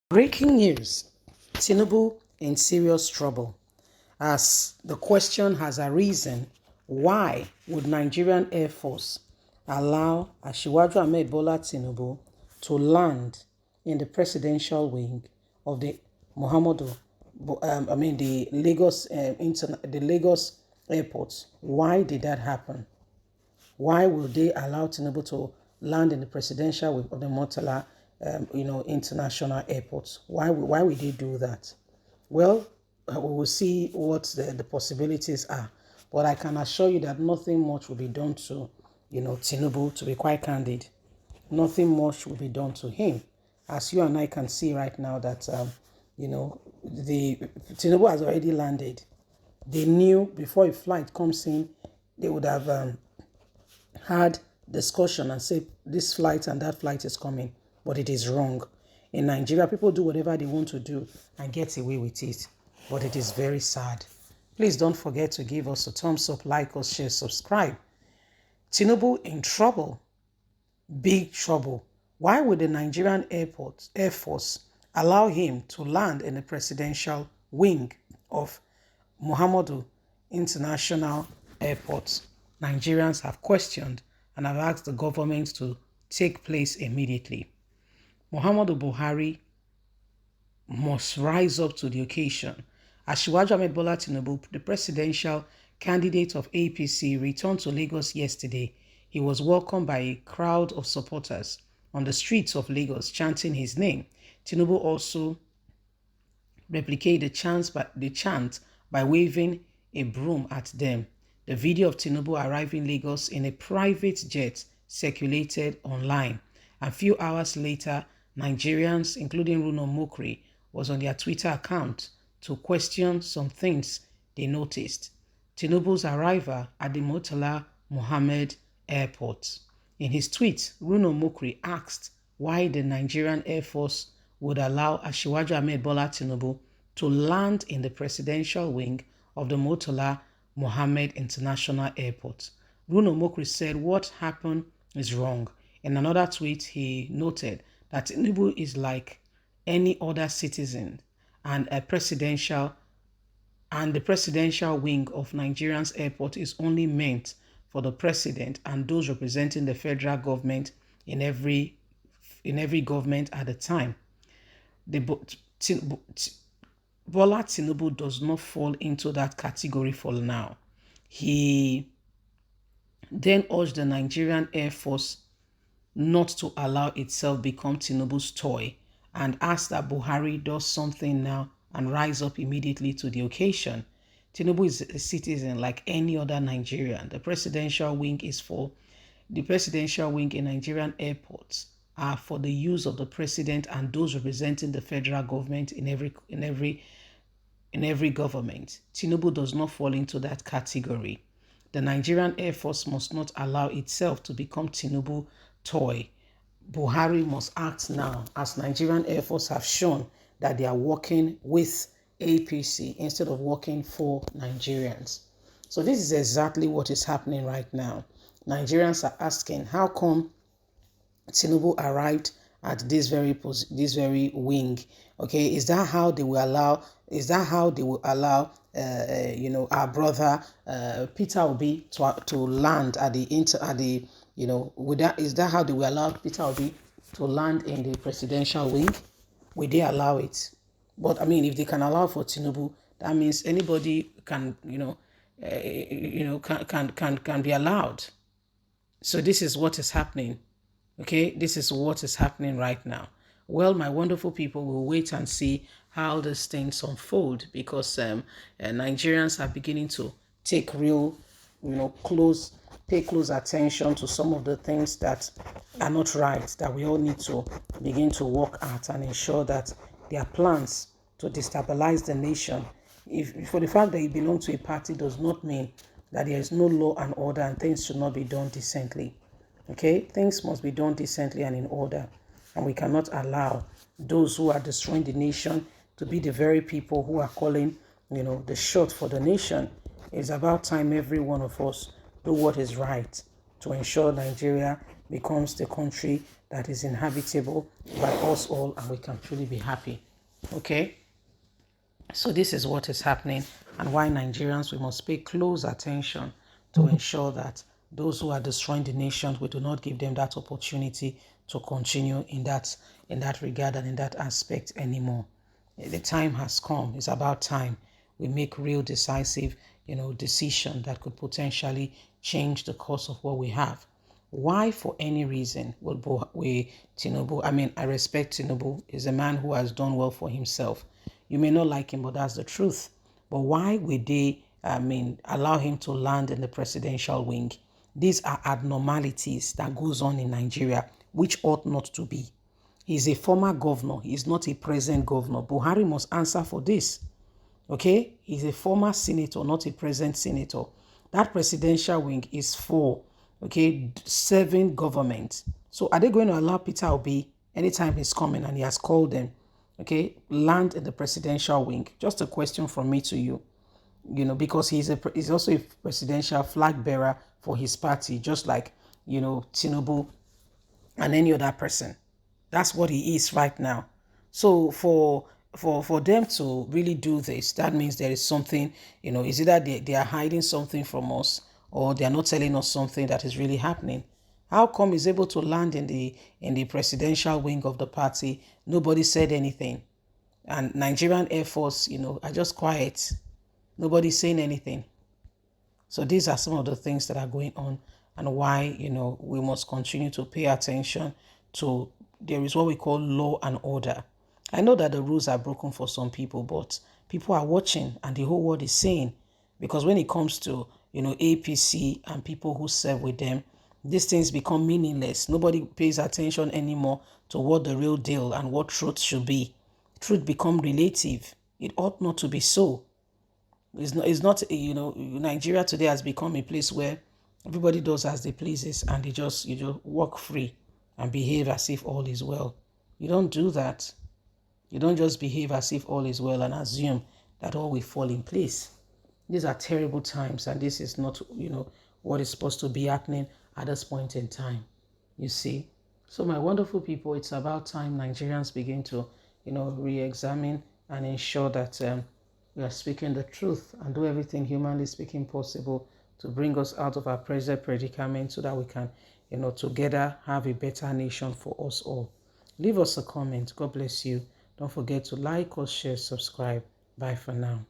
Breaking news, Tinubu in serious trouble. As the question has arisen, why would Nigerian Air Force allow Asiwaju Ahmed Bola Tinubu to land in the presidential wing of the the Lagos airport? Why did that happen? Why will they allow Tinubu to land in the presidential wing of the Murtala, international airport? Why would they do that? Well, we will see what the possibilities are. But I can assure you that nothing much will be done to, Tinubu, to be quite candid. Nothing much will be done to him. As you and I can see right now that, the Tinubu has already landed. They knew before a flight comes in, they would have had discussion and say this flight and that flight is coming, but it is wrong. In Nigeria, people do whatever they want to do and get away with it, but it is very sad. Please don't forget to give us a thumbs up, like us, share, subscribe. Tinubu in trouble, big trouble. Why would the Nigerian Air Force allow him to land in the presidential wing of Muhammadu International Airport? Nigerians have questioned and have asked the government to take place immediately. Muhammadu Buhari must rise up to the occasion. Asiwaju Ahmed Bola Tinubu, the presidential candidate of APC, returned to Lagos yesterday. He was welcomed by a crowd of supporters on the streets of Lagos chanting his name. Tinubu also replicated the chant by waving a broom at them. The video of Tinubu arriving Lagos in a private jet circulated online. A few hours later, Nigerians, including Runo Mokri, was on their Twitter account to question some things they noticed. Tinubu's arrival at the Murtala Mohammed Airport. In his tweet, Runo Mokri asked why the Nigerian Air Force would allow Asiwaju Ahmed Bola Tinubu to land in the presidential wing of the Murtala Mohammed International Airport. Runo Mokri said what happened is wrong. In another tweet, he noted that Tinubu is like any other citizen and the presidential wing of Nigeria's airport is only meant for the president and those representing the federal government in every government at the time. Bola Tinubu does not fall into that category for now. He then urged the Nigerian Air Force not to allow itself become Tinubu's toy and asked that Buhari does something now and rise up immediately to the occasion. Tinubu is a citizen like any other Nigerian. The presidential wing in Nigerian airports are for the use of the president and those representing the federal government in every government. Tinubu does not fall into that category. The Nigerian Air Force must not allow itself to become Tinubu toy. Buhari must act now, as Nigerian Air Force have shown that they are working with APC instead of working for Nigerians. So this is exactly what is happening right now. Nigerians are asking, how come Tinubu arrived at this very wing? Okay, is that how they will allow? Is that how they will allow? Our brother Peter Obi to land at the is that how they will allow Peter Obi to land in the presidential wing? Will they allow it? But I mean, if they can allow for Tinubu, that means anybody can can be allowed. So this is what is happening. Okay, this is what is happening right now. Well, my wonderful people, will wait and see how these things unfold, because Nigerians are beginning to take real, pay close attention to some of the things that are not right, that we all need to begin to work at and ensure that their plans to destabilize the nation, if for the fact that you belong to a party does not mean that there is no law and order and things should not be done decently. Okay, things must be done decently and in order. And we cannot allow those who are destroying the nation to be the very people who are calling, the shot for the nation. It's about time every one of us do what is right to ensure Nigeria becomes the country that that is inhabitable by us all, and we can truly be happy. Okay? So this is what is happening, and why Nigerians, we must pay close attention to ensure that those who are destroying the nation, we do not give them that opportunity to continue in that regard and in that aspect anymore. The time has come. It's about time we make real decisive, decision that could potentially change the course of what we have. Why, for any reason, will Tinubu? I mean, I respect Tinubu. He's a man who has done well for himself. You may not like him, but that's the truth. But why would they, allow him to land in the presidential wing? These are abnormalities that goes on in Nigeria, which ought not to be. He's a former governor. He's not a present governor. Buhari must answer for this. Okay? He's a former senator, not a present senator. That presidential wing is for, serving government. So are they going to allow Peter Obi, anytime he's coming and he has called them, land in the presidential wing? Just a question from me to you. Because he's also a presidential flag bearer for his party, just like, Tinubu and any other person. That's what he is right now. So for them to really do this, that means there is something, is either they are hiding something from us, or they are not telling us something that is really happening. How come he's able to land in the presidential wing of the party? Nobody said anything. And Nigerian Air Force, are just quiet. Nobody's saying anything. So these are some of the things that are going on, and why, we must continue to pay attention to, there is what we call law and order. I know that the rules are broken for some people, but people are watching and the whole world is saying, because when it comes to, APC and people who serve with them, these things become meaningless. Nobody pays attention anymore to what the real deal and what truth should be. Truth become relative. It ought not to be so. It's not, Nigeria today has become a place where everybody does as they pleases, and you just walk free and behave as if all is well. You don't do that. You don't just behave as if all is well and assume that all will fall in place. These are terrible times, and this is not, what is supposed to be happening at this point in time. You see? So my wonderful people, it's about time Nigerians begin to, re-examine and ensure that we are speaking the truth and do everything humanly speaking possible to bring us out of our present predicament, so that we can, together have a better nation for us all. Leave us a comment. God bless you. Don't forget to like or share, subscribe. Bye for now.